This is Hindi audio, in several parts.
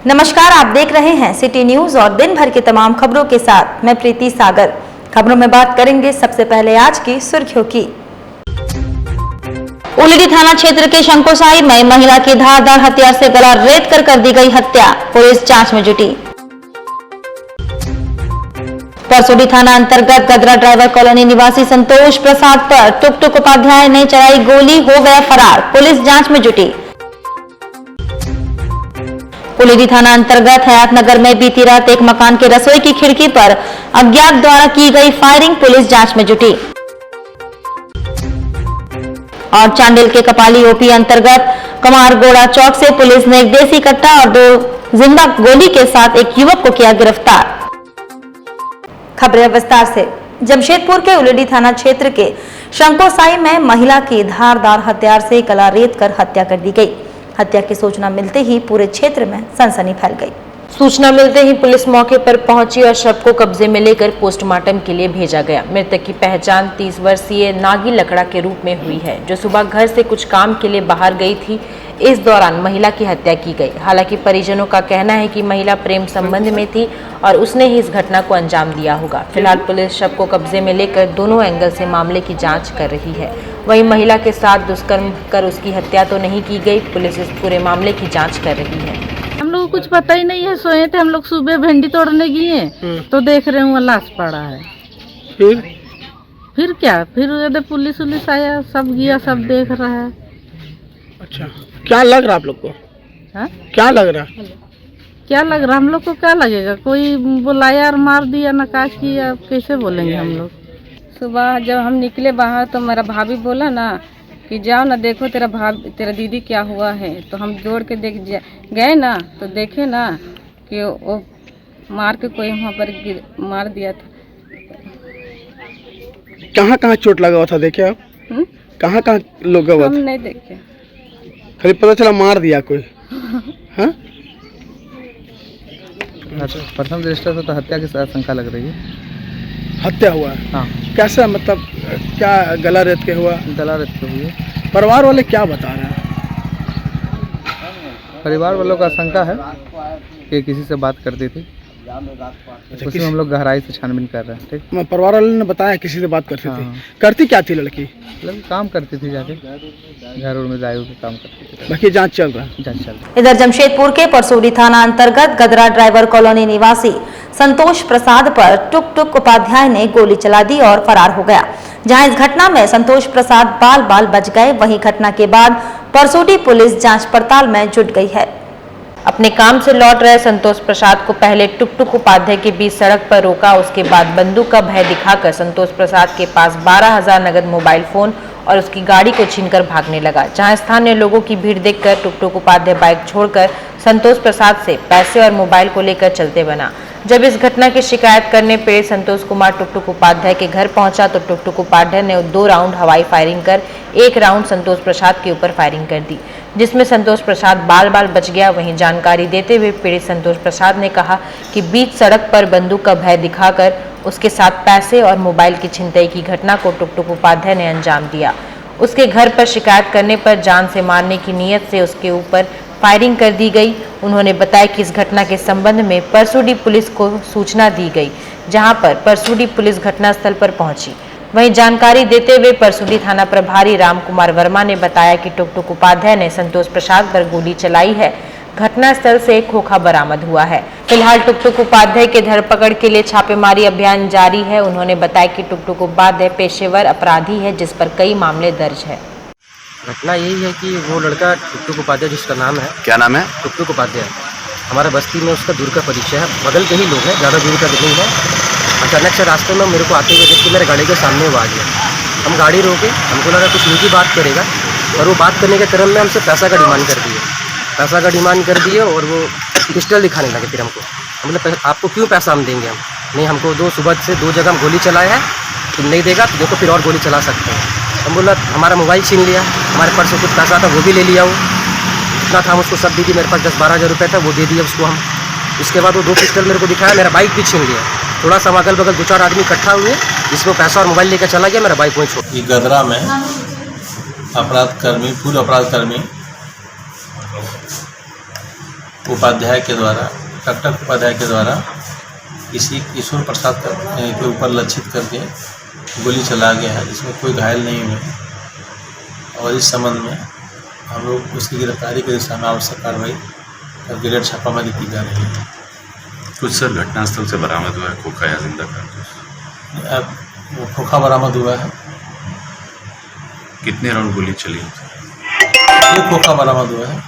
नमस्कार, आप देख रहे हैं सिटी न्यूज और दिन भर की तमाम खबरों के साथ मैं प्रीति सागर। खबरों में बात करेंगे सबसे पहले आज की सुर्खियों की। उलड़ी थाना क्षेत्र के शंकोसाई में महिला की धारदार हथियार से गला रेत कर दी गई हत्या, पुलिस जांच में जुटी। परसोडी थाना अंतर्गत गदरा ड्राइवर कॉलोनी निवासी संतोष प्रसाद पर टुक उपाध्याय ने चलाई गोली, हो गया फरार, पुलिस जांच में जुटी। उलड़ी थाना अंतर्गत हयातनगर में बीती रात एक मकान के रसोई की खिड़की पर अज्ञात द्वारा की गई फायरिंग, पुलिस जांच में जुटी। और चांडिल के कपाली ओपी अंतर्गत कमारगोड़ा चौक से पुलिस ने एक देसी कट्टा और 2 जिंदा गोली के साथ एक युवक को किया गिरफ्तार। खबरें विस्तार से। जमशेदपुर के उलड़ी थाना क्षेत्र के शंकोसाई में महिला की धारदार हथियार से गला रेत कर हत्या कर दी गई। हत्या की सूचना मिलते ही पूरे क्षेत्र में सनसनी फैल गई। सूचना मिलते ही पुलिस मौके पर पहुंची और शव को कब्जे में लेकर पोस्टमार्टम के लिए भेजा गया। मृतक की पहचान 30 वर्षीय नागी लकड़ा के रूप में हुई है, जो सुबह घर से कुछ काम के लिए बाहर गई थी। इस दौरान महिला की हत्या की गई। हालांकि परिजनों का कहना है कि महिला प्रेम संबंध में थी और उसने ही इस घटना को अंजाम दिया होगा। फिलहाल पुलिस शव को कब्जे में लेकर दोनों एंगल से मामले की जांच कर रही है। वहीं महिला के साथ दुष्कर्म कर उसकी हत्या तो नहीं की गई। पुलिस इस पूरे मामले की जांच कर रही है। हम लोग को कुछ पता ही नहीं है, सोए थे हम लोग, सुबह भिंडी तोड़ने गए तो देख रहे हैं लाश पड़ा है। फिर क्या, फिर पुलिस आया, सब गया, सब देख रहा है। अच्छा, क्या लग रहा आप लोग को? हा? क्या लग रहा? क्या लग रहा हम लोग को? क्या लगेगा, कोई बुलाया और मार दिया, नकाश किया, कैसे बोलेंगे हम लोग। सुबह जब हम निकले बाहर तो मेरा भाभी बोला ना कि जाओ ना देखो तेरा दीदी क्या हुआ है। तो हम दौड़ के गए ना तो देखे ना कि वो मार के कोई वहाँ पर मार दिया था। कहाँ कहाँ चोट लगा हुआ था देखे आप? कहाँ कहाँ लगा हुआ था? हम नहीं देखे, खाली पता चला मार दिया कोई। हाँ? प्रथम दृष्टया से तो हत्या की आशंका लग रही है। हत्या हुआ है? हाँ। कैसा, मतलब क्या गला रेत के हुआ? गला रेत के हुई है। परिवार वाले क्या बता रहे हैं? परिवार वालों का आशंका है कि किसी से बात करती थी। अच्छा, उसमें हम लोग गहराई से छानबीन कर रहे हैं। ठीक, परिवार वाले ने बताया किसी से बात करती थी। करती क्या थी लड़की? काम करती थी, जाके घर में जाए काम करती थी। बाकी जांच चल रहा है। जांच चल रही है। इधर जमशेदपुर के परसोडी थाना अंतर्गत गदरा ड्राइवर कॉलोनी निवासी संतोष प्रसाद पर टुक उपाध्याय ने गोली चला दी और फरार हो गया। जहां इस घटना में संतोष प्रसाद बाल बच गए, वहीं घटना के बाद परसोडी पुलिस जांच पड़ताल में जुट गई है। अपने काम से लौट रहे संतोष प्रसाद को पहले टुक उपाध्याय के बीच सड़क पर रोका। उसके बाद बंदूक का भय दिखाकर संतोष प्रसाद के पास 12,000 नगद मोबाइल फोन और उसकी गाड़ी को छीनकर भागने लगा। जहां स्थानीय लोगों की भीड़ देखकर टुक उपाध्याय बाइक छोड़कर संतोष प्रसाद से पैसे और मोबाइल को लेकर चलते बना। जब इस घटना की शिकायत करने पीड़ित संतोष कुमार टुक उपाध्याय के घर पहुंचा तो टुक उपाध्याय ने 2 राउंड हवाई फायरिंग कर 1 राउंड संतोष प्रसाद के ऊपर फायरिंग कर दी, जिसमें संतोष प्रसाद बाल बच गया। वहीं जानकारी देते हुए पीड़ित संतोष प्रसाद ने कहा कि बीच सड़क पर बंदूक का भय दिखाकर उसके साथ पैसे और मोबाइल की छिनतई की घटना को टुक उपाध्याय ने अंजाम दिया। उसके घर पर शिकायत करने पर जान से मारने की नीयत से उसके ऊपर फायरिंग कर दी गई। उन्होंने बताया कि इस घटना के संबंध में परसोडी पुलिस को सूचना दी गई, जहां पर परसोडी पुलिस घटनास्थल पर पहुंची। वहीं जानकारी देते हुए परसोडी थाना प्रभारी राम कुमार वर्मा ने बताया कि टुक उपाध्याय ने संतोष प्रसाद पर गोली चलाई है। घटनास्थल से खोखा बरामद हुआ है। फिलहाल टुक उपाध्याय के धरपकड़ के लिए छापेमारी अभियान जारी है। उन्होंने बताया कि टुक उपाध्याय पेशेवर अपराधी है, जिस पर कई मामले दर्ज है। घटना यही है कि वो लड़का टुक उपाध्याय, जिसका नाम है, क्या नाम है? टुक उपाध्याय, हमारा बस्ती में उसका दूर का परिचय है, बगल के ही लोग हैं, ज़्यादा दूर का नहीं है। अचानक से रास्ते में मेरे को आते हुए देख के मेरे गाड़ी के सामने वो आ गया। हम गाड़ी रोके, हमको लगा कुछ मीठी बात करेगा, और वो बात करने के क्रम में हमसे पैसा का डिमांड कर दिए और वो पिस्टल दिखाने लगे। फिर हमको मतलब आपको क्यों पैसा हम देंगे? हम नहीं, हमको सुबह से 2 जगह हम गोली चलाए हैं, तुम नहीं देगा तो देखो फिर और गोली चला सकते हैं। हम बोला, हमारा मोबाइल छीन लिया, हमारे पर्स से कुछ पैसा था वो भी ले लिया। वो जितना था उसको सब दी थी, मेरे पास 10-12 हज़ार रुपये था, वो दे दिया उसको हम। उसके बाद वो 2 पिस्टल मेरे को दिखाया, मेरा बाइक भी छीन लिया। थोड़ा सा अगल बगल 2-4 आदमी इकट्ठा हुए, जिसमें पैसा और मोबाइल लेकर चला गया, मेरा बाइक वहीं छोड़। गदरा में पूर्व अपराध कर्मी उपाध्याय के द्वारा, टकटक उपाध्याय के द्वारा किसी ईश्वर प्रसाद के ऊपर लक्षित करके गोली चला गया है, जिसमें कोई घायल नहीं हुए। और इस संबंध में हम लोग उसकी गिरफ्तारी के दिशा में आवश्यक कार्रवाई करके रेड छापामारी की जा रही है। कुछ सर घटनास्थल से बरामद हुआ है खोखा या जिंदा कारतूस? अब वो खोखा बरामद हुआ है। कितने राउंड गोली चली? ये खोखा बरामद हुआ है।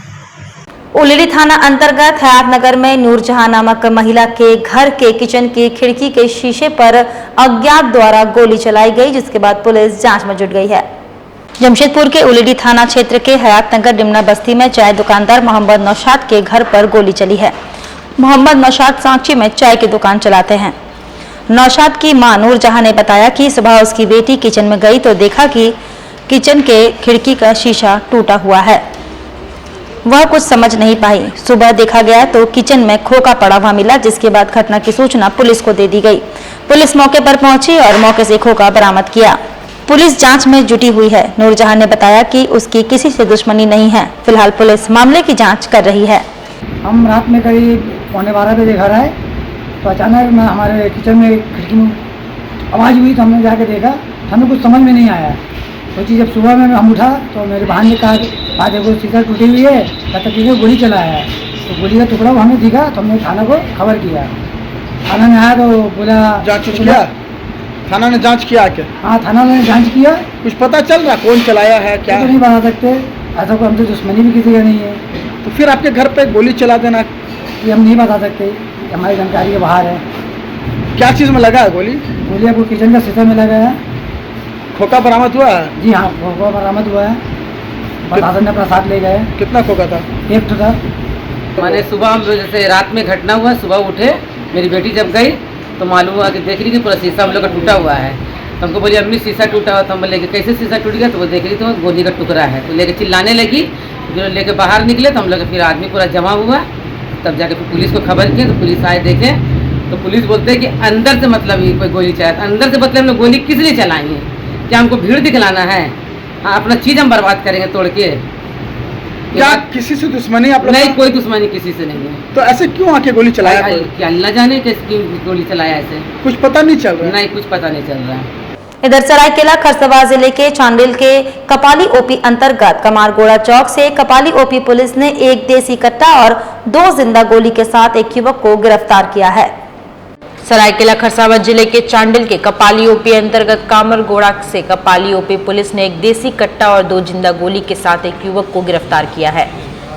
उलेरी थाना अंतर्गत हयातनगर में नूरजहां नामक महिला के घर के किचन की खिड़की के शीशे पर अज्ञात द्वारा गोली चलाई गई, जिसके बाद पुलिस जांच में जुट गई है। जमशेदपुर के उलेरी थाना क्षेत्र के हयातनगर डिमना बस्ती में चाय दुकानदार मोहम्मद नौशाद के घर पर गोली चली है। मोहम्मद नौशाद सांची में चाय की दुकान चलाते हैं। नौशाद की मां नूरजहां ने बताया कि सुबह उसकी बेटी किचन में गई तो देखा कि किचन के खिड़की का शीशा टूटा हुआ है। वह कुछ समझ नहीं पाई। सुबह देखा गया तो किचन में खोखा पड़ा हुआ मिला, जिसके बाद घटना की सूचना पुलिस को दे दी गई। पुलिस मौके पर पहुंची और मौके से खोखा बरामद किया। पुलिस जांच में जुटी हुई है। नूरजहां ने बताया कि उसकी किसी से दुश्मनी नहीं है। फिलहाल पुलिस मामले की जांच कर रही है। हम रात में करीब 11:15 बजे घर आए तो अचानक हमारे किचन में खिड़की में आवाज़ हुई तो हमने जाके देखा, हमें कुछ समझ में नहीं आया। सोची जब सुबह में हम उठा तो मेरे बहन ने कहा देखो शीशा टूटी हुई है, तब तक गोली चला है। तो गोली का टुकड़ा हमें दिखा तो हमने थाना को खबर किया। थाना में आया तो बोला जांच किया, थाना ने जांच किया क्या? हाँ, थाना ने जांच किया। कुछ पता चल रहा कौन चलाया है क्या? तो नहीं बता सकते, ऐसा कोई हमसे दुश्मनी भी किसी का नहीं है। तो फिर आपके घर पे गोली चला देना ये हम नहीं बता सकते, हमारी जानकारी के बाहर है। क्या चीज़ में लगा है गोली? गोली आपको किचन का शीशा में लगा है। खोखा बरामद हुआ है? जी हाँ, खोखा बरामद हुआ है। प्रशासन ने अपना साथ ले गए। कितना खोखा था? एक था। मैंने सुबह हम जैसे रात में घटना हुआ, सुबह उठे, मेरी बेटी जब गई तो मालूम हुआ कि देख रही कि पूरा शीशा हम लोग का टूटा हुआ है। तो हमको बोली अम्मी शीशा टूटा हुआ। तो हम बोले कि कैसे शीशा टूट गया? तो वो देख रही तो गोली का टुकड़ा है। तो लेके चिल्लाने लगी। जो लेके बाहर निकले तो हम लोग फिर आदमी पूरा जमा हुआ। तब जाके फिर पुलिस को खबर किया तो पुलिस आए देखे तो पुलिस बोलते हैं कि अंदर से मतलब ये कोई गोली चला। अंदर से मतलब हम लोग गोली किस लिए चलाई है? क्या हमको भीड़ दिखलाना है? हाँ, अपना चीज़ हम बर्बाद करेंगे तोड़ के। क्या किसी से दुश्मनी आप लोग? नहीं, कोई दुश्मनी किसी से नहीं है। तो ऐसे क्यों आके गोली चलाया? क्या अल्लाह जाने क्यों गोली चलाया ऐसे, कुछ पता नहीं चल रहा? नहीं, कुछ पता नहीं चल रहा है। इधर सरायकेला खरसवा जिले के चांडिल के कपाली ओपी अंतर्गत कमारगोड़ा चौक से कपाली ओपी पुलिस ने एक देसी कट्टा और 2 जिंदा गोली के साथ एक युवक को गिरफ्तार किया है। सरायकेला खरसावां जिले के चांडिल के कपाली ओपी अंतर्गत कामरगोड़ा से कपाली ओपी पुलिस ने एक देसी कट्टा और 2 जिंदा गोली के साथ एक युवक को गिरफ्तार किया है।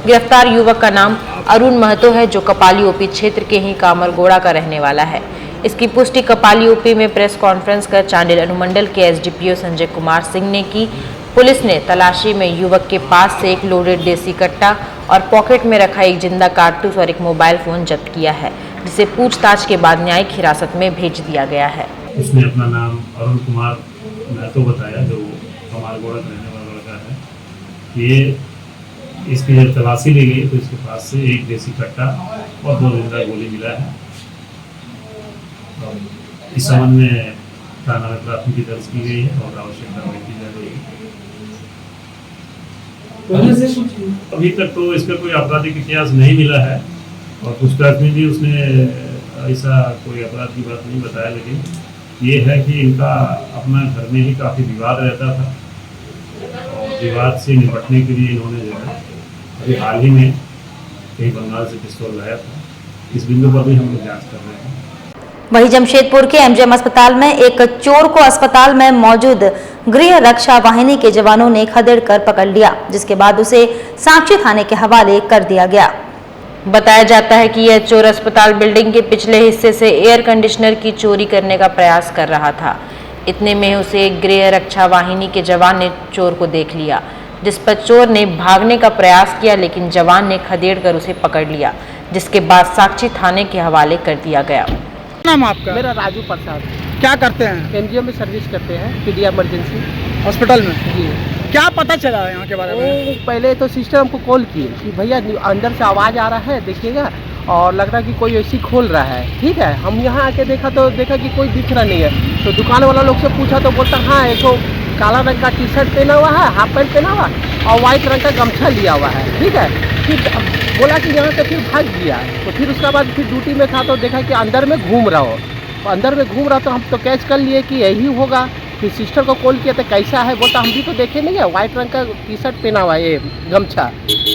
गिरफ्तार युवक का नाम अरुण महतो है, जो कपाली ओपी क्षेत्र के ही कामरगोड़ा का रहने वाला है। इसकी पुष्टि कपाली ओपी में प्रेस कॉन्फ्रेंस कर चांडिल अनुमंडल के एसडीपीओ संजय कुमार सिंह ने की। पुलिस ने तलाशी में युवक के पास से एक लोडेड देसी कट्टा और पॉकेट में रखा एक जिंदा कारतूस और एक मोबाइल फोन जब्त किया है, जिसे पूछताछ के बाद न्यायिक हिरासत में भेज दिया गया है। उसने अपना नाम अरुण कुमार महतो बताया, जो कमारगोड़ा रहने वाला लड़का है। ये इसकी जब तलाशी ली गई तो इसके पास से एक देसी कट्टा और 2 जिंदा गोली मिला है। इस संबंध में थाना में प्राथमिकी दर्ज की गई है और आवश्यक कार्रवाई की जा रही है। अभी तक तो इसका कोई आपराधिक इतिहास नहीं मिला है और पूछताछ में भी उसने ऐसा कोई अपराध की बात नहीं बताया, लेकिन ये है कि इनका अपना घर में ही काफ़ी विवाद रहता था और विवाद से निपटने के लिए इन्होंने जो है अभी हाल ही में कहीं बंगाल से पिस्तौल लाया था। इस बिंदु पर भी हम लोग जाँच कर रहे हैं। वहीं जमशेदपुर के एमजीएम अस्पताल में एक चोर को अस्पताल में मौजूद गृह रक्षा वाहिनी के जवानों ने खदेड़कर पकड़ लिया, जिसके बाद उसे सांची थाने के हवाले कर दिया गया। बताया जाता है कि यह चोर अस्पताल बिल्डिंग के पिछले हिस्से से एयर कंडीशनर की चोरी करने का प्रयास कर रहा था। इतने में उसे एक गृह रक्षा वाहिनी के जवान ने चोर को देख लिया, जिस पर चोर ने भागने का प्रयास किया, लेकिन जवान ने खदेड़कर उसे पकड़ लिया, जिसके बाद साक्षी थाने के हवाले कर दिया गया। नाम आपका? मेरा राजू प्रसाद। क्या करते हैं? एनजीओ में सर्विस करते हैं, पीडी इमरजेंसी हॉस्पिटल में। जी। क्या पता चला है यहाँ के बारे में? पहले तो सिस्टर हमको कॉल किए कि भैया अंदर से आवाज़ आ रहा है, देखिएगा, और लग रहा है कि कोई ऐसी खोल रहा है। ठीक है, हम यहाँ आके देखा तो देखा कि कोई दिख रहा नहीं है। तो दुकान वाला लोग से पूछा तो बोलता हाँ, एक तो काला रंग का टी शर्ट पहना हुआ है, हाफ पैंट पहना हुआ और वाइट रंग का गमछा लिया हुआ है। ठीक है, फिर बोला कि यहाँ से फिर भाग गया। तो फिर उसके बाद फिर ड्यूटी में था तो देखा कि अंदर में घूम रहा हो, तो अंदर में घूम रहा तो हम तो कैच कर लिए कि यही होगा। फिर सिस्टर को कॉल किया तो कैसा है, बोलता हम भी तो देखे नहीं है, वाइट रंग का टी शर्ट पहना हुआ है, ये गमछा।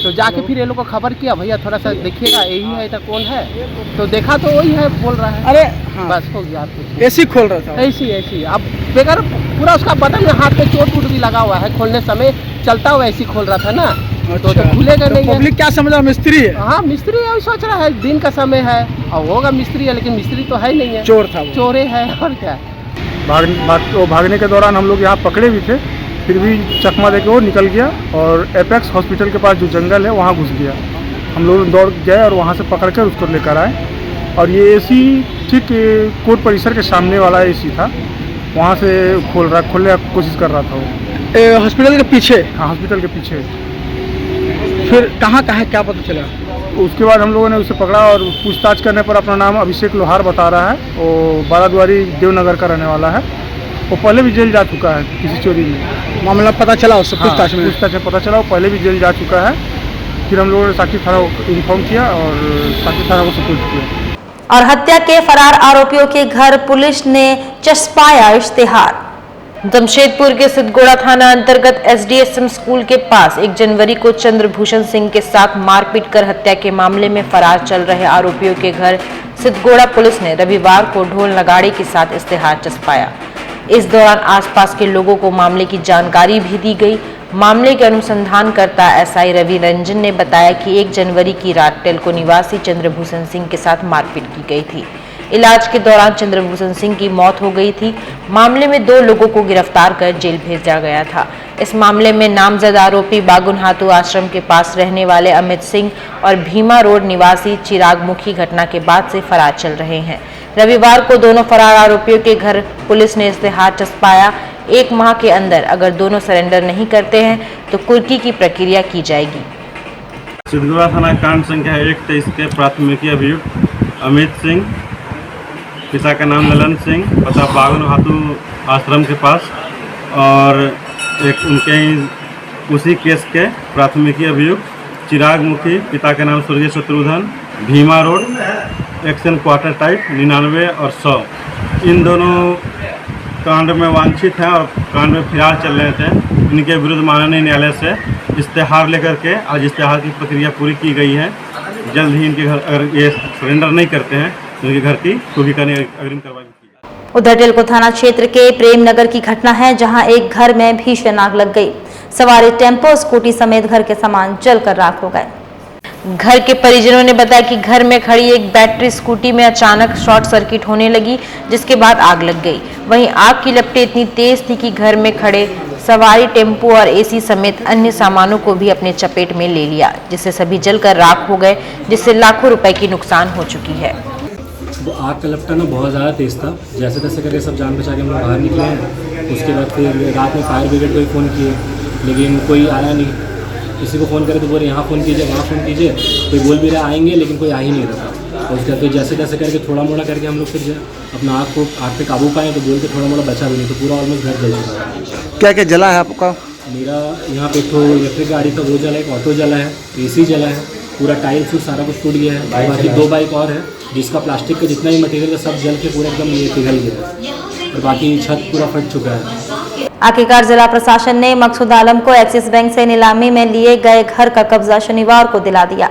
तो जाके फिर ये लोग को खबर किया, भैया थोड़ा सा देखिएगा यही है, इधर कौन है। तो देखा तो वही है, बोल रहा है। अरे बस हो गया। एसी खोल रहा था? ऐसी अब बेगर पूरा उसका बटन में हाथ में चोट भी लगा हुआ है, खोलने समय चलता हुआ ऐसी खोल रहा था ना। तो खुलेगा नहीं। पब्लिक क्या समझ रहा है, मिस्त्री है? हाँ मिस्त्री है, सोच रहा है दिन का समय है और होगा मिस्त्री है, लेकिन मिस्त्री तो है नहीं है, चोर था। चोरे है और क्या। भागने के दौरान हम लोग यहाँ पकड़े भी थे, फिर भी चकमा देके वो निकल गया और एपेक्स हॉस्पिटल के पास जो जंगल है वहाँ घुस गया। हम लोग दौड़ गए और वहाँ से पकड़ कर उसको लेकर आए। और ये एसी ठीक कोर्ट परिसर के सामने वाला एसी था, वहाँ से खोलने की कोशिश कर रहा था वो। हॉस्पिटल के पीछे? हाँ हॉस्पिटल के पीछे। फिर कहाँ क्या पता चला? उसके बाद हम लोगों ने उसे पकड़ा और पूछताछ करने पर अपना नाम अभिषेक लोहार बता रहा है। वो बाराद्वारी देवनगर का रहने वाला है। वो पहले भी जेल जा चुका है किसी चोरी में। मामला पता चला उससे? पूछताछ में पता चला वो पहले भी जेल जा चुका है। फिर हम लोगों ने साकी थाना को इन्फॉर्म किया और साकी थाना को सुपुर्द किया। और हत्या के फरार आरोपियों के घर पुलिस ने चस्पाया इश्तिहार। जमशेदपुर के सिद्धगोड़ा थाना अंतर्गत एसडीएसएम स्कूल के पास 1 जनवरी को चंद्रभूषण सिंह के साथ मारपीट कर हत्या के मामले में फरार चल रहे आरोपियों के घर सिद्धगोड़ा पुलिस ने रविवार को ढोल नगाड़े के साथ इश्तिहार चस्पाया। इस दौरान आसपास के लोगों को मामले की जानकारी भी दी गई। मामले के अनुसंधानकर्ता एसआई रवि रंजन ने बताया कि 1 जनवरी की रात टेल्को निवासी चंद्रभूषण सिंह के साथ मारपीट की गई थी। इलाज के दौरान चंद्रभूषण सिंह की मौत हो गई थी। मामले में 2 लोगों को गिरफ्तार कर जेल भेजा गया था। इस मामले में नामजद आरोपी बागुनहातू आश्रम के पास रहने वाले अमित सिंह और भीमा रोड निवासी चिराग मुखी घटना के बाद से फरार चल रहे हैं। रविवार को दोनों फरार आरोपियों के घर पुलिस ने इश्तिहार चस्पाया। 1 माह के अंदर अगर दोनों सरेंडर नहीं करते हैं तो कुर्की की प्रक्रिया की जाएगी। सिद्धगोड़ा थाना कांड संख्या 123 के प्राथमिकी अभियुक्त अमित सिंह, पिता का नाम ललन सिंह, पता बागुनहातू आश्रम के पास, और एक उनके ही उसी केस के प्राथमिकी अभियुक्त चिराग मुखी, पिता का नाम स्वर्गीय Shatrughan, Bhima road action quarter type 99 और 100। इन दोनों कांड में वांछित हैं और कांड में फिलहाल चल रहे थे। इनके विरुद्ध माननीय न्यायालय से इश्तेहार लेकर के आज इश्तेहार की प्रक्रिया पूरी की गई है। जल्द ही इनके घर अगर ये सरेंडर नहीं करते हैं तो इनके घर की कुर्की करने अग्रिम कार्रवाई की जाए। उधर टेल्को थाना क्षेत्र के प्रेम नगर की घटना है, जहां एक घर में भीषण आग लग गई। सवारी टेम्पो स्कूटी समेत घर के सामान जलकर राख हो गए। घर के परिजनों ने बताया कि घर में खड़ी एक बैटरी स्कूटी में अचानक शॉर्ट सर्किट होने लगी, जिसके बाद आग लग गई। वहीं आग की लपटें इतनी तेज थी कि घर में खड़े सवारी टेम्पो और एसी समेत अन्य सामानों को भी अपने चपेट में ले लिया, जिससे सभी जलकर राख हो गए, जिससे लाखों रुपए की नुकसान हो चुकी है। आग का लपटा ना बहुत ज़्यादा तेज़ था। जैसे तैसे करके सब जान बचा के हम लोग बाहर निकले हैं। उसके बाद फिर रात में फायर ब्रिगेड को भी फ़ोन किए, लेकिन कोई आया नहीं। किसी को फ़ोन करे तो बोले यहाँ फ़ोन कीजिए, वहाँ फ़ोन कीजिए, कोई बोल भी रहा आएंगे, लेकिन कोई आ ही नहीं रहा। और उसके बाद फिर जैसे तैसे करके थोड़ा मोड़ा करके हम लोग फिर अपना आग पे काबू पाए, तो बोल के थोड़ा मोड़ा बचा भी नहीं, तो पूरा ऑलमोस्ट घर जल चुका है। क्या क्या जला है आपका? मेरा यहाँ पे तो इलेक्ट्रिक गाड़ी का वो जला है, एक ऑटो जला है, एसी जला है, पूरा टाइल्स सारा कुछ टूट गया है। बाकी 2 बाइक और है, जिसका प्लास्टिक का जितना ही मटेरियल है सब जल के पूरा एकदम ये पिघल गया है, और बाकी छत पूरा फट चुका है। आखिरकार जिला प्रशासन ने मकसूद आलम को एक्सिस बैंक से नीलामी में लिए गए घर का कब्जा शनिवार को दिला दिया।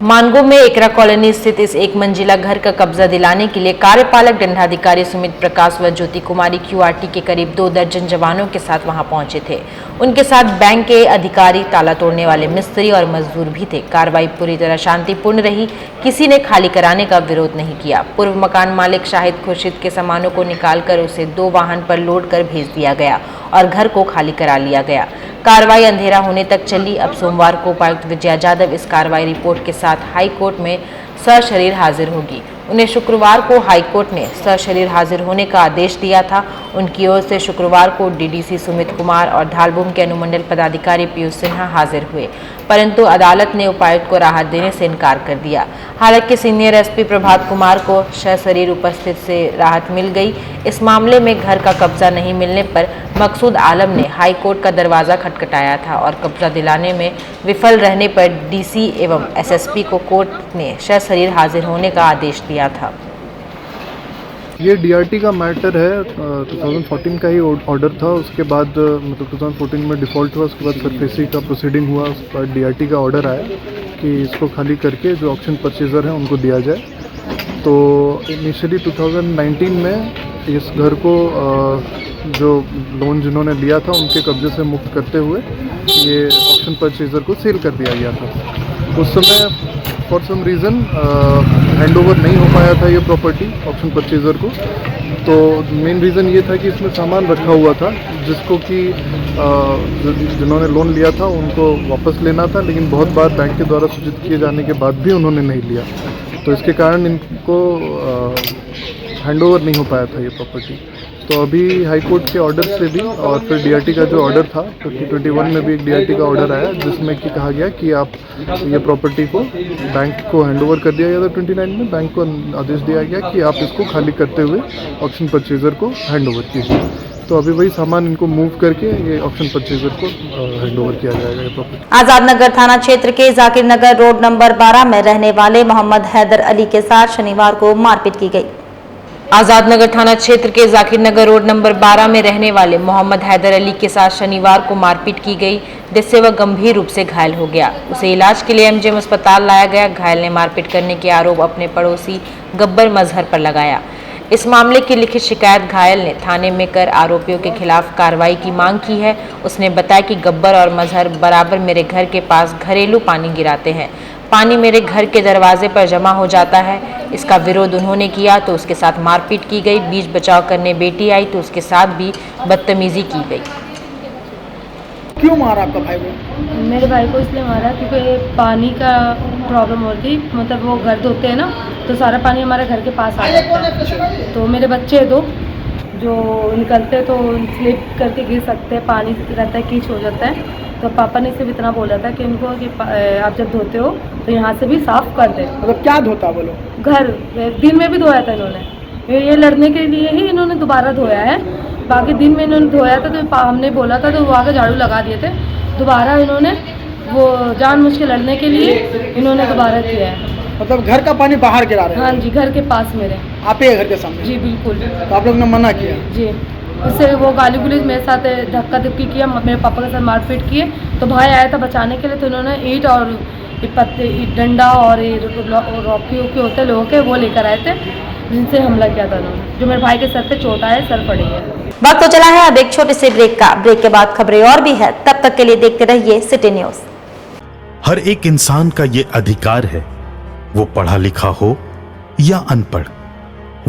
मानगो में एकरा कॉलोनी स्थित इस 1 मंजिला घर का कब्जा दिलाने के लिए कार्यपालक दंडाधिकारी सुमित प्रकाश व ज्योति कुमारी क्यूआरटी के करीब 2 दर्जन जवानों के साथ वहां पहुंचे थे। उनके साथ बैंक के अधिकारी, ताला तोड़ने वाले मिस्त्री और मजदूर भी थे। कार्रवाई पूरी तरह शांतिपूर्ण रही, किसी ने खाली कराने का विरोध नहीं किया। पूर्व मकान मालिक शाहिद खुर्शीद के सामानों को निकालकर उसे 2 वाहन पर लोड कर भेज दिया गया और घर को खाली करा लिया गया। कार्रवाई अंधेरा होने तक चली। अब सोमवार को उपायुक्त विजया यादव इस कार्रवाई रिपोर्ट के साथ हाई कोर्ट में सशरीर हाजिर होगी। उन्हें शुक्रवार को हाईकोर्ट ने सशरीर हाजिर होने का आदेश दिया था। उनकी ओर से शुक्रवार को डीडीसी सुमित कुमार और धालबूम के अनुमंडल पदाधिकारी पीयूष सिन्हा हाजिर हुए, परंतु अदालत ने उपायुक्त को राहत देने से इनकार कर दिया। हालांकि सीनियर एसपी प्रभात कुमार को सशरीर उपस्थित से राहत मिल गई। इस मामले में घर का कब्जा नहीं मिलने पर मकसूद आलम ने हाईकोर्ट का दरवाजा खटखटाया था और कब्जा दिलाने में विफल रहने पर डीसी एवं एसएसपी को कोर्ट ने सशरीर हाजिर होने का आदेश दिया था। ये डीआरटी का मैटर है, 2014 का ही ऑर्डर था। उसके बाद मतलब 2014 में डिफ़ॉल्ट हुआ, उसके बाद सरफेसी का प्रोसीडिंग हुआ, उसके बाद डीआरटी का ऑर्डर आया कि इसको खाली करके जो ऑक्शन परचेज़र हैं उनको दिया जाए। तो इनिशियली 2019 में इस घर को जो लोन जिन्होंने लिया था उनके कब्जे से मुक्त करते हुए ये ऑक्शन परचेज़र को सेल कर दिया गया था। उस समय for some reason hand over नहीं हो पाया था ये प्रॉपर्टी ऑक्शन परचेज़र को। तो मेन रीज़न ये था कि इसमें सामान रखा हुआ था जिसको कि जिन्होंने लोन लिया था उनको वापस लेना था, लेकिन बहुत बार बैंक के द्वारा सूचित किए जाने के बाद भी उन्होंने नहीं लिया। तो इसके कारण इनको हैंड ओवर नहीं हो पाया था ये प्रॉपर्टी। तो अभी हाई कोर्ट के ऑर्डर से भी और फिर डीआरटी का जो ऑर्डर था 2021 में भी एक डीआरटी का ऑर्डर आया जिसमें कि कहा गया कि आप ये प्रॉपर्टी को बैंक को हैंडओवर कर दिया गया था। 29 में बैंक को आदेश दिया गया कि आप इसको खाली करते हुए ऑक्शन परचेज़र को हैंडओवर कीजिए। तो अभी वही सामान इनको मूव करके ये ऑक्शन परचेज़र को हैंडओवर किया जाएगा ये प्रॉपर्टी। आजाद नगर थाना क्षेत्र के जाकिर नगर रोड नंबर 12 में रहने वाले मोहम्मद हैदर अली के साथ शनिवार को मारपीट की गई। आजाद नगर थाना क्षेत्र के जाकिर नगर रोड नंबर 12 में रहने वाले मोहम्मद हैदर अली के साथ शनिवार को मारपीट की गई, जिससे वह गंभीर रूप से घायल हो गया। उसे इलाज के लिए एमजीएम अस्पताल लाया गया। घायल ने मारपीट करने के आरोप अपने पड़ोसी गब्बर मजहर पर लगाया। इस मामले की लिखित शिकायत घायल ने थाने में कर आरोपियों के खिलाफ कार्रवाई की मांग की है। उसने बताया कि गब्बर और मजहर बराबर मेरे घर के पास घरेलू पानी गिराते हैं। पानी मेरे घर के दरवाजे पर जमा हो जाता है। इसका विरोध उन्होंने किया तो उसके साथ मारपीट की गई। बीच बचाव करने बेटी आई तो उसके साथ भी बदतमीजी की गई। क्यों मारा आपका भाई को? मेरे भाई को इसलिए मारा क्योंकि पानी का प्रॉब्लम होती, मतलब वो घर धोते हैं ना तो सारा पानी हमारे घर के पास आ जाता है। तो मेरे बच्चे दो जो निकलते तो स्लिप करके गिर सकते हैं, पानी रहता है, कीच हो जाता है। तो पापा ने सिर्फ इतना बोला था कि इनको कि आप जब धोते हो तो यहाँ से भी साफ कर दे। मतलब क्या धोता बोलो? घर दिन में भी धोया था इन्होंने, ये लड़ने के लिए ही इन्होंने दोबारा धोया है। बाकी दिन में इन्होंने धोया था तो हमने बोला था तो वो आके झाड़ू लगा दिए थे। दोबारा इन्होंने वो जानबूझ के लड़ने के लिए इन्होंने दोबारा किया है। मतलब घर का पानी बाहर गिरा रहे हैं? हाँ जी, घर के पास मेरे। आप ही घर के सामने? जी बिल्कुल। तो आप लोग ने मना किया? जी, उससे वो गाली गुली मेरे साथ धक्का धक्की किया, मेरे पापा के साथ मारपीट किए। तो भाई आया था बचाने के लिए तो इन्होंने ईंट और पत्ते, डंडा और रॉकी होते हैं लोगों के, वो लेकर आए थे जिनसे हमला किया था उन्होंने। जो मेरे भाई के सर पे चोट आया, सर पड़ी है। वक्त तो चला है अब एक छोटे से ब्रेक का। ब्रेक के बाद खबरें और भी है, तब तक के लिए देखते रहिए सिटी न्यूज। हर एक इंसान का ये अधिकार है, वो पढ़ा लिखा हो या अनपढ़,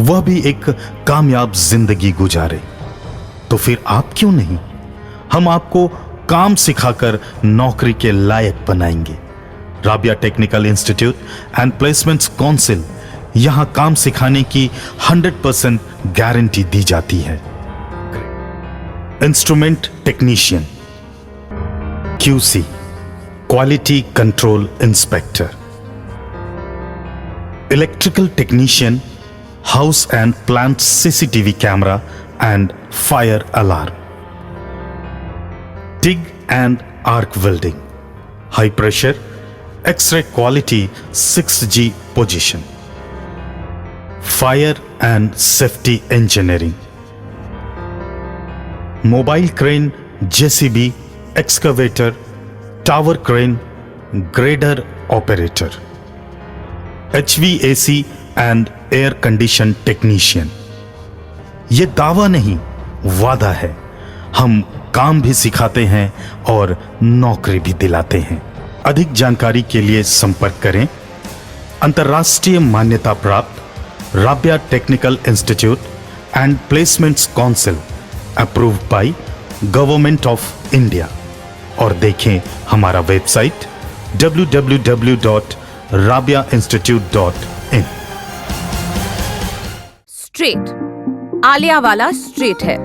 वह भी एक कामयाब जिंदगी गुजारे। तो फिर आप क्यों नहीं? हम आपको काम सिखाकर नौकरी के लायक बनाएंगे। Rabia technical institute and placements council, यहां काम सिखाने की 100% गारंटी दी जाती है। Instrument technician, QC quality control inspector, electrical technician, house and plant CCTV camera and fire alarm, TIG and arc welding, high pressure, X-ray quality 6G position, fire and safety engineering, mobile crane, JCB, excavator, tower crane, grader operator, HVAC and air condition technician। ये दावा नहीं, वादा है। हम काम भी सिखाते हैं और नौकरी भी दिलाते हैं। अधिक जानकारी के लिए संपर्क करें अंतर्राष्ट्रीय मान्यता प्राप्त Rabia technical institute and placements council, approved by government of India. और देखें हमारा वेबसाइट www.rabiainstitute.in। स्ट्रेट, आलिया वाला स्ट्रेट है,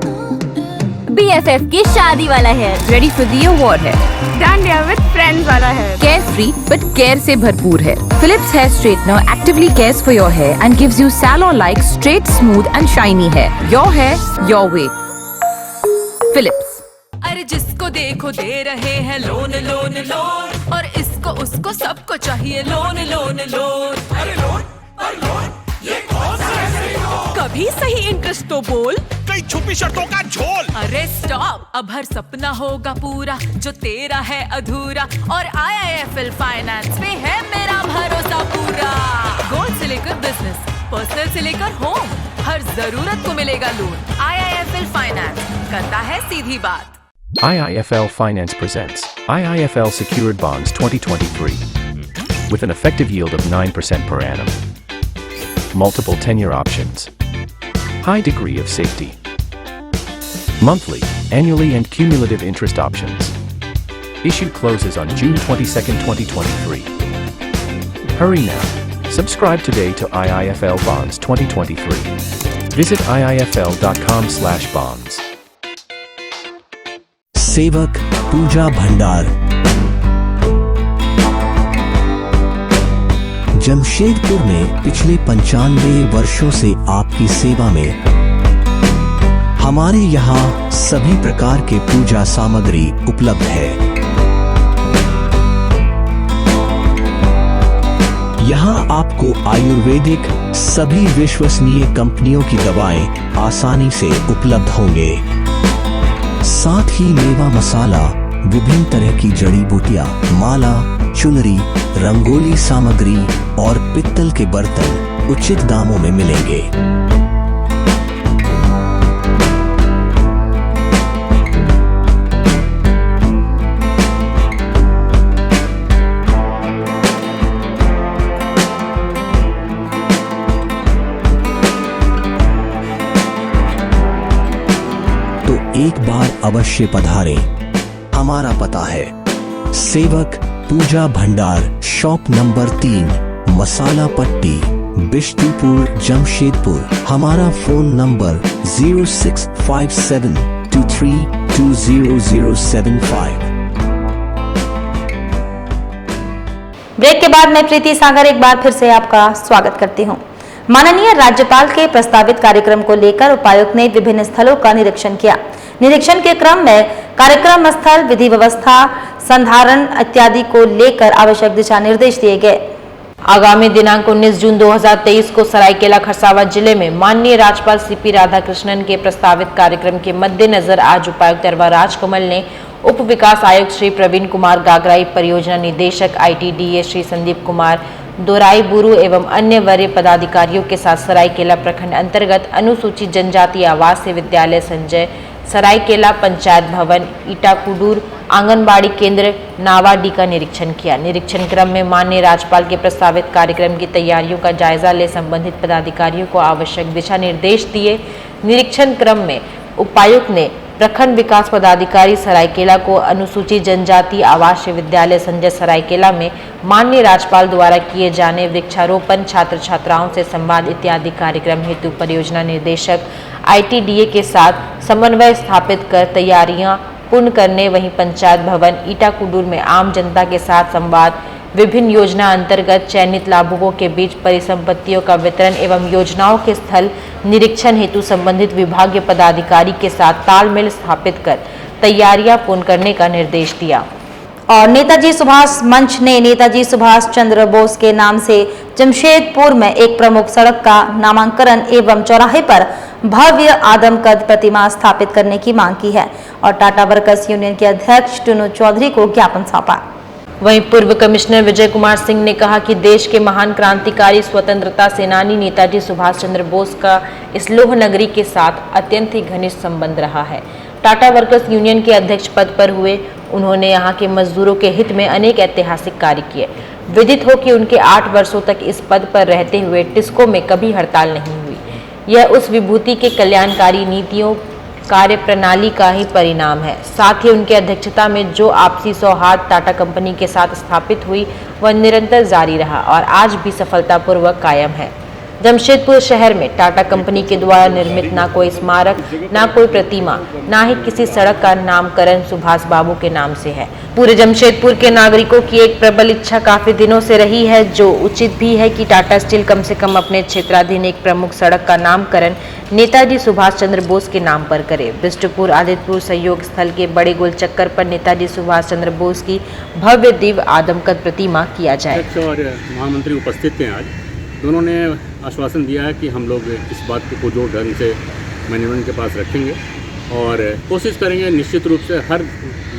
BFF की शादी वाला है, रेडी फॉर द अवार्ड है, डांडिया विद फ्रेंड्स वाला है, केयर फ्री बट केयर से भरपूर है। Philips hair straightener actively cares for your hair and gives you salon like straight, smooth and shiny hair. Your hair your way, Philips. अरे जिसको देखो दे रहे हैं लोन लोन लोन, और इसको उसको सबको चाहिए लोन लोन लोन। अरे लोन ये कौन सा है लोन? कभी सही इंटरेस्ट तो बोल, कई छुपी शर्तों का झोल। अरे स्टॉप, अब हर सपना होगा पूरा जो तेरा है अधूरा, और IIFL फाइनेंस पे है मेरा भरोसा पूरा। गोल्ड से लेकर बिजनेस, पर्सनल से लेकर होम, हर जरूरत को मिलेगा लोन। IIFL फाइनेंस करता है सीधी बात। IIFL Finance presents IIFL Secured Bonds 2023 with an effective yield of 9% per annum. Multiple tenure options. High degree of safety. Monthly, annually and cumulative interest options. Issue closes on June 22, 2023. Hurry now. Subscribe today to IIFL Bonds 2023. Visit iifl.com/bonds. सेवक पूजा भंडार, जमशेदपुर में पिछले 95 वर्षों से आपकी सेवा में। हमारे यहाँ सभी प्रकार के पूजा सामग्री उपलब्ध है। यहाँ आपको आयुर्वेदिक सभी विश्वसनीय कंपनियों की दवाएं आसानी से उपलब्ध होंगे। साथ ही मेवा मसाला, विभिन्न तरह की जड़ी बूटियां, माला, चुनरी, रंगोली सामग्री और पित्तल के बर्तन उचित दामों में मिलेंगे। एक बार अवश्य पधारें। हमारा पता है सेवक पूजा भंडार, शॉप नंबर 3, मसाला पट्टी, बिष्टुपुर, जमशेदपुर। हमारा फोन नंबर 065723200075। ब्रेक के बाद मैं प्रीति सागर एक बार फिर से आपका स्वागत करती हूं। माननीय राज्यपाल के प्रस्तावित कार्यक्रम को लेकर उपायुक्त ने विभिन्न स्थलों का निरीक्षण किया। निरीक्षण के क्रम में कार्यक्रम स्थल, विधि व्यवस्था, संधारण इत्यादि को लेकर आवश्यक दिशा निर्देश दिए गए। आगामी दिनांक 19 जून 2023 को सरायकेला खरसावां जिले में माननीय राज्यपाल CP राधाकृष्णन के प्रस्तावित कार्यक्रम के मद्देनजर आज उपायुक्त अरवा राजकमल ने उप विकास आयुक्त श्री प्रवीण कुमार गागराई, परियोजना निदेशक ITDA श्री संदीप कुमार दोराई बुरु एवं अन्य वरीय पदाधिकारियों के साथ सरायकेला प्रखंड अंतर्गत अनुसूचित जनजाति आवासीय विद्यालय संजय, सरायकेला पंचायत भवन, ईटाकुडूर, आंगनबाड़ी केंद्र नावाडी का निरीक्षण किया। निरीक्षण क्रम में माननीय राज्यपाल के प्रस्तावित कार्यक्रम की तैयारियों का जायजा ले संबंधित पदाधिकारियों को आवश्यक दिशा निर्देश दिए। निरीक्षण क्रम में उपायुक्त ने प्रखंड विकास पदाधिकारी सरायकेला को अनुसूचित जनजाति आवासीय विद्यालय संजय सरायकेला में माननीय राज्यपाल द्वारा किए जाने वृक्षारोपण, छात्र छात्राओं से संवाद इत्यादि कार्यक्रम हेतु परियोजना निदेशक ITDA के साथ समन्वय स्थापित कर तैयारियां पूर्ण करने, वहीं पंचायत भवन ईटाकुडूर में आम जनता के साथ संवाद, विभिन्न योजना अंतर्गत चयनित लाभुकों के बीच परिसंपत्तियों का वितरण एवं योजनाओं के स्थल निरीक्षण हेतु संबंधित विभागीय पदाधिकारी के साथ तालमेल स्थापित कर तैयारियां पूर्ण करने का निर्देश दिया। और नेताजी सुभाष मंच ने नेताजी सुभाष चंद्र बोस के नाम से जमशेदपुर में एक प्रमुख सड़क का नामकरण एवं चौराहे पर भव्य आदमकद प्रतिमा स्थापित करने की मांग की है और टाटा वर्कर्स यूनियन के अध्यक्ष टुनू चौधरी को ज्ञापन सौंपा। वहीं पूर्व कमिश्नर विजय कुमार सिंह ने कहा कि देश के महान क्रांतिकारी स्वतंत्रता सेनानी नेताजी सुभाष चंद्र बोस का इस लौह नगरी के साथ अत्यंत ही घनिष्ठ संबंध रहा है। टाटा वर्कर्स यूनियन के अध्यक्ष पद पर हुए उन्होंने यहाँ के मजदूरों के हित में अनेक ऐतिहासिक कार्य किए। विदित हो कि उनके 8 वर्षों तक इस पद पर रहते हुए टिस्को में कभी हड़ताल नहीं हुई। यह उस विभूति के कल्याणकारी नीतियों कार्य प्रणाली का ही परिणाम है। साथ ही उनके अध्यक्षता में जो आपसी सौहार्द टाटा कंपनी के साथ स्थापित हुई वह निरंतर जारी रहा और आज भी सफलतापूर्वक कायम है। जमशेदपुर शहर में टाटा कंपनी के द्वारा निर्मित ना कोई स्मारक, ना कोई प्रतिमा, ना ही किसी सड़क का नामकरण सुभाष बाबू के नाम से है। पूरे जमशेदपुर के नागरिकों की एक प्रबल इच्छा काफी दिनों से रही है, जो उचित भी है कि टाटा स्टील कम से कम अपने क्षेत्राधीन एक प्रमुख सड़क का नामकरण नेताजी सुभाष चंद्र बोस के नाम पर करे। बिष्टुपुर आदित्यपुर सहयोग स्थल के बड़े गोल चक्कर पर नेताजी सुभाष चंद्र बोस की भव्य दिव्य आदमकद प्रतिमा किया जाए। और महामंत्री उपस्थित थे आज, दोनों ने आश्वासन दिया है कि हम लोग इस बात को पुरजोर ढंग से मैनेजमेंट के पास रखेंगे और कोशिश करेंगे निश्चित रूप से हर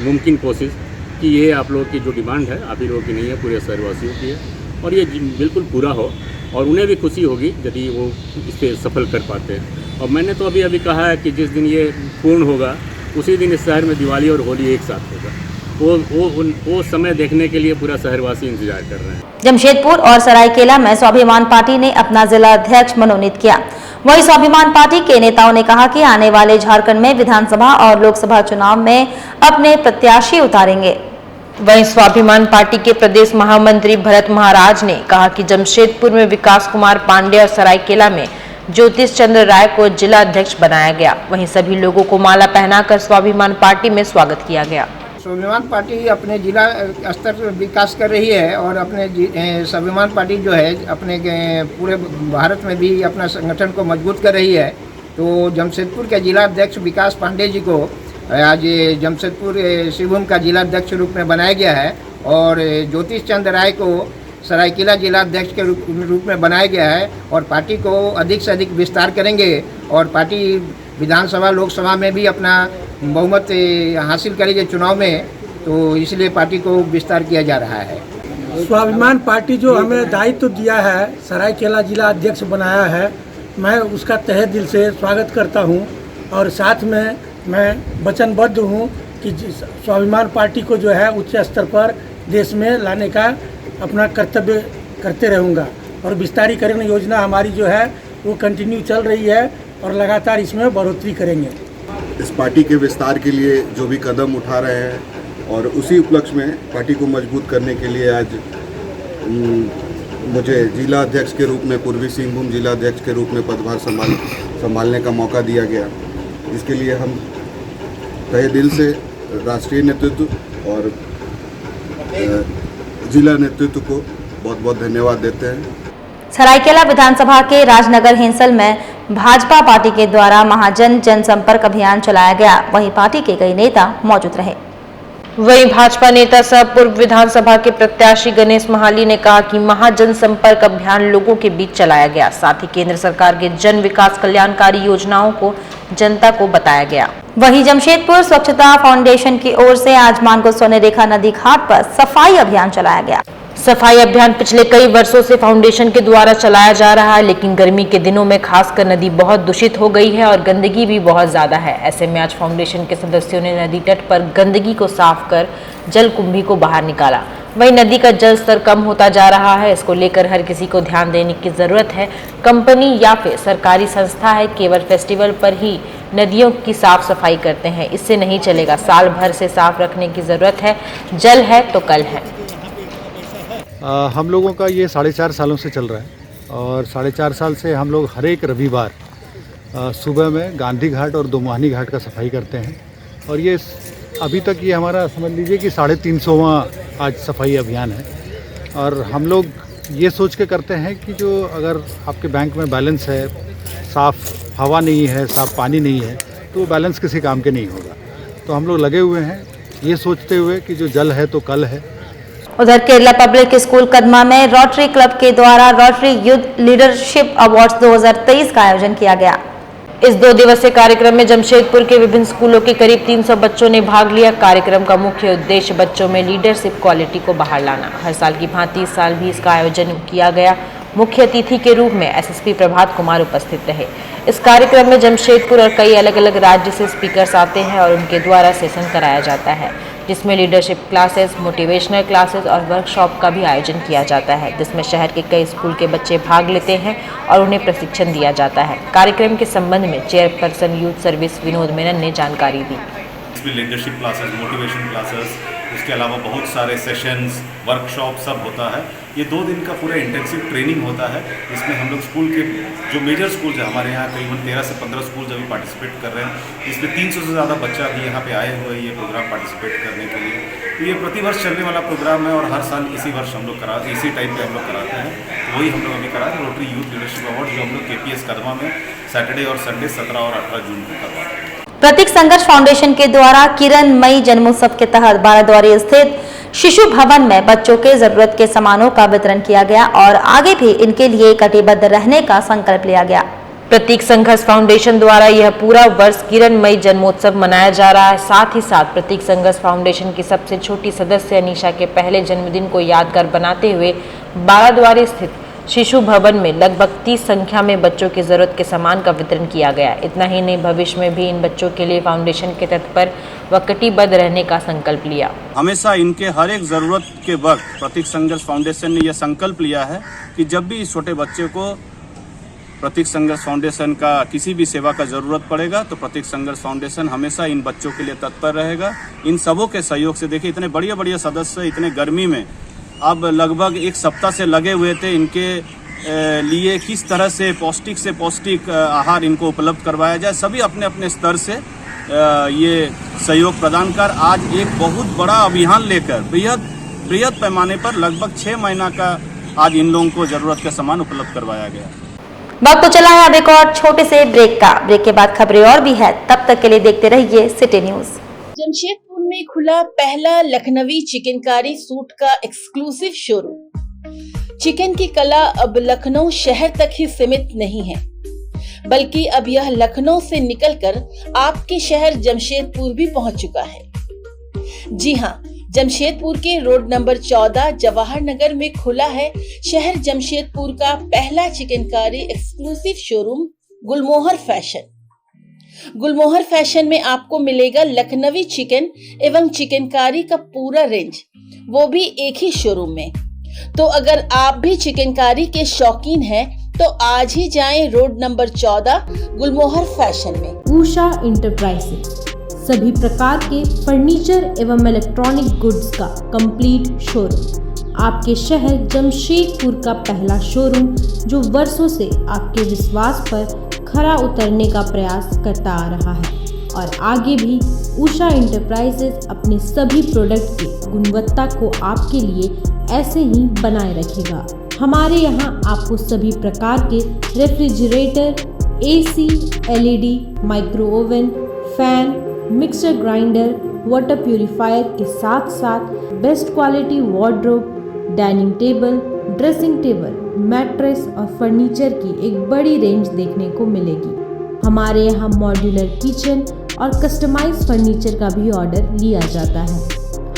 मुमकिन कोशिश कि ये आप लोगों की जो डिमांड है आप ही लोगों की नहीं है, पूरे शहरवासियों की है और ये बिल्कुल पूरा हो और उन्हें भी खुशी होगी यदि वो इस पर सफल कर पाते हैं। और मैंने तो अभी कहा है कि जिस दिन ये पूर्ण होगा उसी दिन इस शहर में दिवाली और होली एक साथ होगा। वो समय देखने के लिए पूरा शहरवासी इंतजार कर रहे हैं। जमशेदपुर और सरायकेला में स्वाभिमान पार्टी ने अपना जिला अध्यक्ष मनोनीत किया। वहीं स्वाभिमान पार्टी के नेताओं ने कहा कि आने वाले झारखंड में विधानसभा और लोकसभा चुनाव में अपने प्रत्याशी उतारेंगे। वहीं स्वाभिमान पार्टी के प्रदेश महामंत्री भरत महाराज ने कहा कि जमशेदपुर में विकास कुमार पांडे और सरायकेला में ज्योतिष चंद्र राय को जिला अध्यक्ष बनाया गया। वहीं सभी लोगों को माला पहनाकर स्वाभिमान पार्टी में स्वागत किया गया। स्वाभिमान पार्टी अपने जिला स्तर पर विकास कर रही है और अपने स्वाभिमान पार्टी जो है अपने पूरे भारत में भी अपना संगठन को मजबूत कर रही है। तो जमशेदपुर के जिला अध्यक्ष विकास पांडे जी को आज जमशेदपुर सिंहभूम का जिला अध्यक्ष रूप में बनाया गया है और ज्योतिष चंद्र राय को सरायकेला जिला अध्यक्ष के रूप में बनाया गया है और पार्टी को अधिक से अधिक विस्तार करेंगे और पार्टी विधानसभा लोकसभा में भी अपना बहुमत हासिल करेगी चुनाव में, तो इसलिए पार्टी को विस्तार किया जा रहा है। स्वाभिमान पार्टी जो हमें दायित्व दिया है, सरायकेला जिला अध्यक्ष बनाया है, मैं उसका तहे दिल से स्वागत करता हूं और साथ में मैं वचनबद्ध हूं कि स्वाभिमान पार्टी को जो है उच्च स्तर पर देश में लाने का अपना कर्तव्य करते रहूँगा और विस्तारीकरण योजना हमारी जो है वो कंटिन्यू चल रही है और लगातार इसमें बढ़ोतरी करेंगे। इस पार्टी के विस्तार के लिए जो भी कदम उठा रहे हैं और उसी उपलक्ष्य में पार्टी को मजबूत करने के लिए आज मुझे जिला अध्यक्ष के रूप में पूर्वी सिंहभूम जिला अध्यक्ष के रूप में पदभार संभालने का मौका दिया गया, जिसके लिए हम तहे दिल से राष्ट्रीय नेतृत्व और जिला नेतृत्व को बहुत बहुत धन्यवाद देते हैं। सरायकेला विधानसभा के राजनगर हिंसल में भाजपा पार्टी के द्वारा महाजन जनसंपर्क अभियान चलाया गया। वहीं पार्टी के कई नेता मौजूद रहे। वहीं भाजपा नेता सह पूर्व विधानसभा के प्रत्याशी गणेश महाली ने कहा कि महाजन संपर्क अभियान लोगों के बीच चलाया गया, साथ ही केंद्र सरकार के जन विकास कल्याणकारी योजनाओं को जनता को बताया गया। वहीं जमशेदपुर स्वच्छता फाउंडेशन की ओर से आज मानगो सोने रेखा नदी घाट पर सफाई अभियान चलाया गया। सफाई अभियान पिछले कई वर्षों से फाउंडेशन के द्वारा चलाया जा रहा है, लेकिन गर्मी के दिनों में खासकर नदी बहुत दूषित हो गई है और गंदगी भी बहुत ज्यादा है। ऐसे में आज फाउंडेशन के सदस्यों ने नदी तट पर गंदगी को साफ कर जल कुंभी को बाहर निकाला। वहीं नदी का जल स्तर कम होता जा रहा है, इसको लेकर हर किसी को ध्यान देने की जरूरत है। कंपनी या फिर सरकारी संस्था है केवल फेस्टिवल पर ही नदियों की साफ सफाई करते हैं, इससे नहीं चलेगा। साल भर से साफ रखने की जरूरत है। जल है तो कल है। हम लोगों का ये 4.5 सालों से चल रहा है और 4.5 साल से हम लोग हर एक रविवार सुबह में गांधी घाट और दोमुहानी घाट का सफाई करते हैं और ये अभी तक ये हमारा समझ लीजिए कि 350वां आज सफाई अभियान है। और हम लोग ये सोच के करते हैं कि जो अगर आपके बैंक में बैलेंस है, साफ़ हवा नहीं है, साफ़ पानी नहीं है, तो वो बैलेंस किसी काम के नहीं होगा। तो हम लोग लगे हुए हैं ये सोचते हुए कि जो जल है तो कल है। उधर केरला पब्लिक स्कूल कदमा में रोटरी क्लब के द्वारा रोटरी यूथ लीडरशिप अवार्ड्स 2023 का आयोजन किया गया। इस 2 दिवसीय कार्यक्रम में जमशेदपुर के विभिन्न स्कूलों के करीब 300 बच्चों ने भाग लिया। कार्यक्रम का मुख्य उद्देश्य बच्चों में लीडरशिप क्वालिटी को बाहर लाना। हर साल की भांति इस साल भी इसका आयोजन किया गया। मुख्य अतिथि के रूप में एसएसपी प्रभात कुमार उपस्थित रहे। इस कार्यक्रम में जमशेदपुर और कई अलग अलग राज्य से स्पीकर्स आते हैं और उनके द्वारा सेशन कराया जाता है, जिसमें लीडरशिप क्लासेस, मोटिवेशनल क्लासेस और वर्कशॉप का भी आयोजन किया जाता है, जिसमें शहर के कई स्कूल के बच्चे भाग लेते हैं और उन्हें प्रशिक्षण दिया जाता है। कार्यक्रम के संबंध में chairperson youth service Vinod Menon ने जानकारी दी। लीडरशिप क्लासेस, मोटिवेशन क्लासेस, उसके अलावा बहुत सारे सेशंस, वर्कशॉप सब होता है। ये 2 दिन का पूरा इंटेंसिव ट्रेनिंग होता है। इसमें हम लोग स्कूल के जो मेजर स्कूल है हमारे यहाँ करीबन 13 से 15 स्कूल अभी पार्टिसिपेट कर रहे हैं। इसमें 300 से ज़्यादा बच्चा भी यहाँ पे आए हुए हैं ये प्रोग्राम पार्टिसिपेट करने के लिए। तो ये प्रतिवर्ष चलने वाला प्रोग्राम है और हर साल इसी वर्ष हम लोग इसी टाइम पे हम लोग कराते हैं। तो वही हम लोग अभी करा रहे रोटरी यूथ लीडरशिप अवार्ड जो हम लोग KPS कदमा में सैटरडे और संडे 17 और 18 जून को करवा रहे हैं। प्रतीक संघर्ष फाउंडेशन के द्वारा किरणमयी जन्मोत्सव के तहत बाराद्वारी स्थित शिशु भवन में बच्चों के जरूरत के सामानों का वितरण किया गया और आगे भी इनके लिए कटिबद्ध रहने का संकल्प लिया गया। प्रतीक संघर्ष फाउंडेशन द्वारा यह पूरा वर्ष किरणमयी जन्मोत्सव मनाया जा रहा है। साथ ही साथ प्रतीक संघर्ष फाउंडेशन की सबसे छोटी सदस्य अनीशा के पहले जन्मदिन को यादगार बनाते हुए बाराद्वारी स्थित शिशु भवन में लगभग 30 संख्या में बच्चों की जरूरत के सामान का वितरण किया गया। इतना ही नहीं, भविष्य में भी इन बच्चों के लिए फाउंडेशन के तत्पर व कटिबद्ध रहने का संकल्प लिया। हमेशा इनके हर एक ज़रूरत के वक्त प्रतीक संघर्ष फाउंडेशन ने यह संकल्प लिया है कि जब भी इस छोटे बच्चे को प्रतीक संघर्ष फाउंडेशन का किसी भी सेवा का ज़रूरत पड़ेगा तो प्रतीक संघर्ष फाउंडेशन हमेशा इन बच्चों के लिए तत्पर रहेगा। इन सबों के सहयोग से देखिए इतने बढ़िया सदस्य इतने गर्मी में अब लगभग 1 सप्ताह से लगे हुए थे इनके लिए किस तरह से पौष्टिक आहार इनको उपलब्ध करवाया जाए। सभी अपने अपने स्तर से ये सहयोग प्रदान कर आज एक बहुत बड़ा अभियान लेकर बृहद पैमाने पर लगभग 6 महीना का आज इन लोगों को ज़रूरत का सामान उपलब्ध करवाया गया। वक्त तो चला है अब एक और छोटे से ब्रेक का। ब्रेक के बाद खबरें और भी है, तब तक के लिए देखते रहिए सिटी न्यूज। जमशेदपुर में खुला पहला लखनवी चिकनकारी सूट का एक्सक्लूसिव शोरूम। चिकन की कला अब लखनऊ शहर तक ही सीमित नहीं है, बल्कि अब यह लखनऊ से निकलकर आपके शहर जमशेदपुर भी पहुंच चुका है। जी हाँ, जमशेदपुर के रोड नंबर 14 जवाहर नगर में खुला है शहर जमशेदपुर का पहला चिकनकारी एक्सक्लूसिव शोरूम गुलमोहर फैशन। गुलमोहर फैशन में आपको मिलेगा लखनवी चिकन एवं चिकनकारी का पूरा रेंज, वो भी एक ही शोरूम में। तो अगर आप भी चिकनकारी के शौकीन हैं तो आज ही जाएं रोड नंबर 14 गुलमोहर फैशन में। उषा इंटरप्राइजेज सभी प्रकार के फर्नीचर एवं इलेक्ट्रॉनिक गुड्स का कंप्लीट शोरूम। आपके शहर जमशेदपुर का पहला शोरूम जो वर्षों से आपके विश्वास पर खरा उतरने का प्रयास करता आ रहा है और आगे भी उषा इंटरप्राइजेज अपने सभी प्रोडक्ट की गुणवत्ता को आपके लिए ऐसे ही बनाए रखेगा। हमारे यहाँ आपको सभी प्रकार के refrigerator, AC, LED, micro oven, fan, mixer grinder, water purifier के साथ साथ best quality wardrobe, dining table, dressing table, mattress और फर्नीचर की एक बड़ी रेंज देखने को मिलेगी। हमारे यहाँ मॉड्यूलर किचन और कस्टमाइज फर्नीचर का भी ऑर्डर लिया जाता है।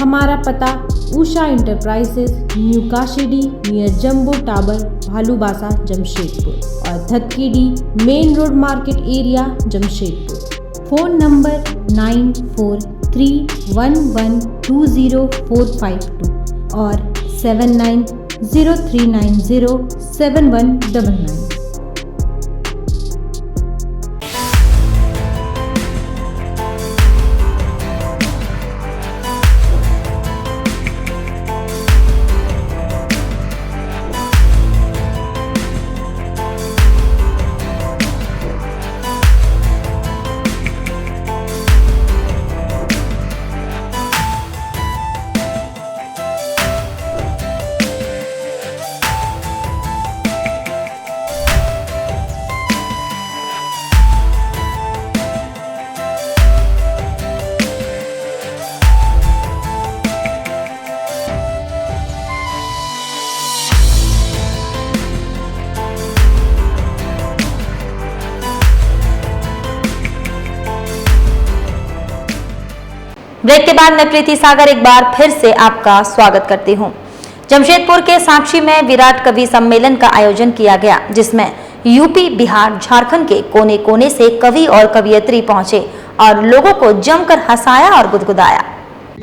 हमारा पता Usha enterprises, new Kashidih near jumbo tower, Bhalubasa, Jamshedpur और Dhatkidih main road market area, Jamshedpur. Phone number 9431120452 और 7903907199। ब्रेक के बाद मैं प्रीति सागर एक बार फिर से आपका स्वागत करती हूं। जमशेदपुर के साक्षी में विराट कवि सम्मेलन का आयोजन किया गया, जिसमें यूपी, बिहार, झारखंड के कोने कोने से कवि और कवियत्री पहुंचे और लोगों को जमकर हंसाया और गुदगुदाया।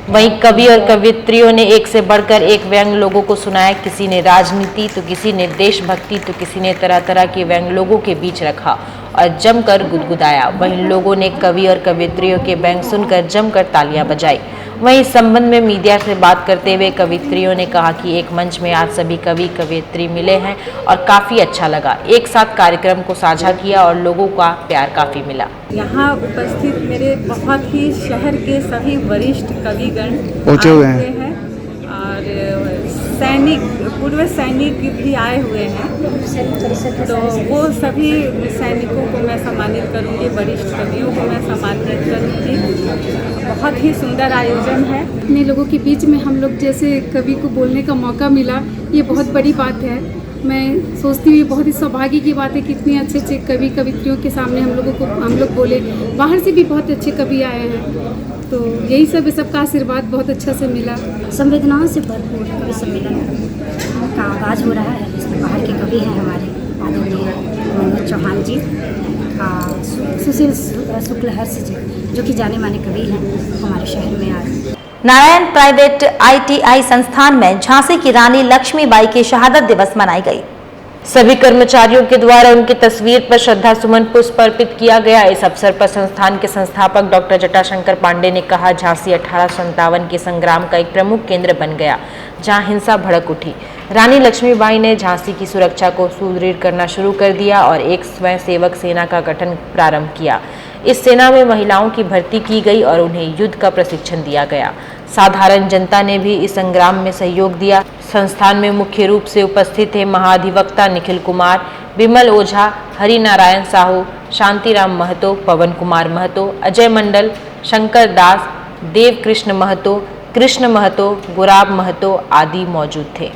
वहीं कवि और कवियत्रियों ने एक से बढ़कर एक व्यंग लोगों को सुनाया। किसी ने राजनीति तो किसी ने देशभक्ति तो किसी ने तरह तरह के व्यंग लोगों के बीच रखा और जमकर गुदगुदाया। वहीं लोगों ने कवि और कवियत्रियों के व्यंग सुनकर जमकर तालियां बजाई। वहीं इस संबंध में मीडिया से बात करते हुए कवियत्रियों ने कहा कि एक मंच में आज सभी कवि कवियत्री मिले हैं और काफ़ी अच्छा लगा। एक साथ कार्यक्रम को साझा किया और लोगों का प्यार काफ़ी मिला। यहाँ उपस्थित मेरे बहुत ही शहर के सभी वरिष्ठ कविगण पहुंचे हुए हैं और सैनिक पूर्व सैनिक भी आए हुए हैं, तो वो सभी सैनिकों को मैं सम्मानित करूँगी, वरिष्ठ कवियों को मैं सम्मानित करूँगी। बहुत ही सुंदर आयोजन है। इतने लोगों के बीच में हम लोग जैसे कवि को बोलने का मौका मिला, ये बहुत बड़ी बात है। मैं सोचती हूँ बहुत ही सौभाग्य की बात है कि इतने अच्छे अच्छे कवि कवित्रियों के सामने हम लोग बोले। बाहर से भी बहुत अच्छे कवि आए हैं, तो यही सबका आशीर्वाद बहुत अच्छा से मिला। संवेदनाओं से भरपूर कवि सम्मेलन का आगाज हो रहा है। इसमें बाहर के कवि हैं हमारे आदरणीय मनोज चौहान जी, सुशील शुक्लहर्ष जी, जो कि जाने माने कवि हैं हमारे शहर में आज। नारायण प्राइवेट ITI संस्थान में झांसी की रानी लक्ष्मीबाई की शहादत दिवस मनाई गई। सभी कर्मचारियों के द्वारा उनकी तस्वीर पर श्रद्धा सुमन पुष्प अर्पित किया गया। इस अवसर पर संस्थान के संस्थापक डॉक्टर जटाशंकर पांडे ने कहा, झांसी 1857 के संग्राम का एक प्रमुख केंद्र बन गया, जहां हिंसा भड़क उठी। रानी लक्ष्मीबाई ने झांसी की सुरक्षा को सुदृढ़ करना शुरू कर दिया और एक स्वयंसेवक सेना का गठन प्रारंभ किया। इस सेना में महिलाओं की भर्ती की गई और उन्हें युद्ध का प्रशिक्षण दिया गया। साधारण जनता ने भी इस संग्राम में सहयोग दिया। संस्थान में मुख्य रूप से उपस्थित थे महाधिवक्ता निखिल कुमार, विमल ओझा, हरि नारायण साहू, शांतिराम महतो, पवन कुमार महतो, अजय मंडल, शंकर दास, देव कृष्ण महतो, कृष्ण महतो, गुराब महतो आदि मौजूद थे।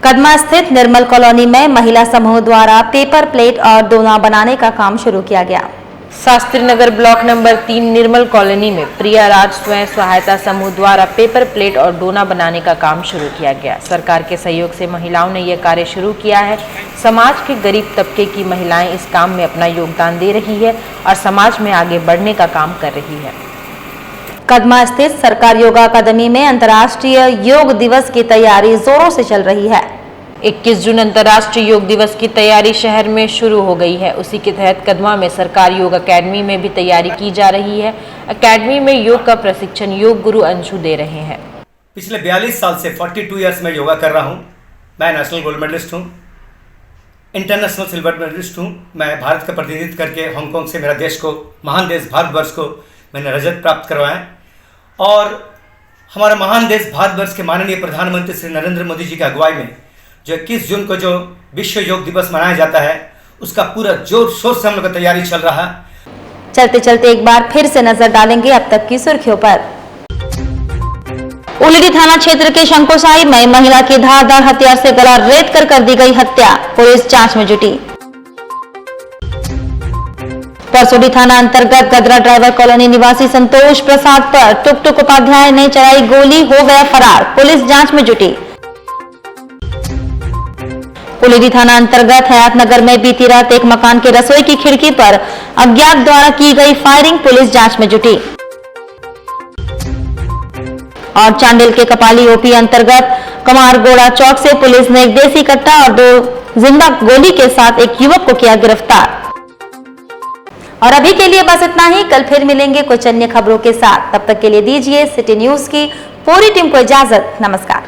कदमा स्थित निर्मल कॉलोनी में महिला समूह द्वारा पेपर प्लेट और दोना बनाने का काम शुरू किया गया। शास्त्री नगर ब्लॉक नंबर 3 निर्मल कॉलोनी में प्रिया राज स्वयं सहायता समूह द्वारा पेपर प्लेट और डोना बनाने का काम शुरू किया गया। सरकार के सहयोग से महिलाओं ने यह कार्य शुरू किया है। समाज के गरीब तबके की महिलाएं इस काम में अपना योगदान दे रही है और समाज में आगे बढ़ने का काम कर रही है। कदमा स्थित सरकार योगा अकादमी में अंतर्राष्ट्रीय योग दिवस की तैयारी जोरों से चल रही है। 21 जून अंतर्राष्ट्रीय योग दिवस की तैयारी शहर में शुरू हो गई है। उसी के तहत कदमा में सरकार योग अकेडमी में भी तैयारी की जा रही है। अकेडमी में योग का प्रशिक्षण योग गुरु अंशु दे रहे हैं। पिछले 42 साल से 42 ईयर्स में योगा कर रहा हूँ। मैं नेशनल गोल्ड मेडलिस्ट हूँ, इंटरनेशनल सिल्वर मेडलिस्ट हूँ। मैं भारत का प्रतिनिधित्व करके हांगकांग से मेरा देश को, महान देश भारतवर्ष को मैंने रजत प्राप्त करवाया है। और हमारा महान देश भारतवर्ष के माननीय प्रधानमंत्री श्री नरेंद्र मोदी जी की अगुवाई में जो 21 जून को जो विश्व योग दिवस मनाया जाता है, उसका पूरा जोर शोर से हम लोग का तैयारी चल रहा है। चलते चलते एक बार फिर से नजर डालेंगे अब तक की सुर्खियों पर। उलड़ी थाना क्षेत्र के शंकोसाई में महिला की धारदार हथियार से गला रेत कर दी गई हत्या, पुलिस जांच में जुटी। परसोडी थाना अंतर्गत गदरा ड्राइवर कॉलोनी निवासी संतोष प्रसाद पर टुकटुक उपाध्याय ने चलाई गोली, हो गया फरार, पुलिस जांच में जुटी। उलड़ी थाना अंतर्गत हयातनगर में बीती रात एक मकान के रसोई की खिड़की पर अज्ञात द्वारा की गई फायरिंग, पुलिस जांच में जुटी। और चांडिल के कपाली ओपी अंतर्गत कमारगोड़ा चौक से पुलिस ने एक देसी कट्टा और 2 जिंदा गोली के साथ एक युवक को किया गिरफ्तार। और अभी के लिए बस इतना ही। कल फिर मिलेंगे कुछ अन्य खबरों के साथ। तब तक के लिए दीजिए सिटी न्यूज की पूरी टीम को इजाजत। नमस्कार।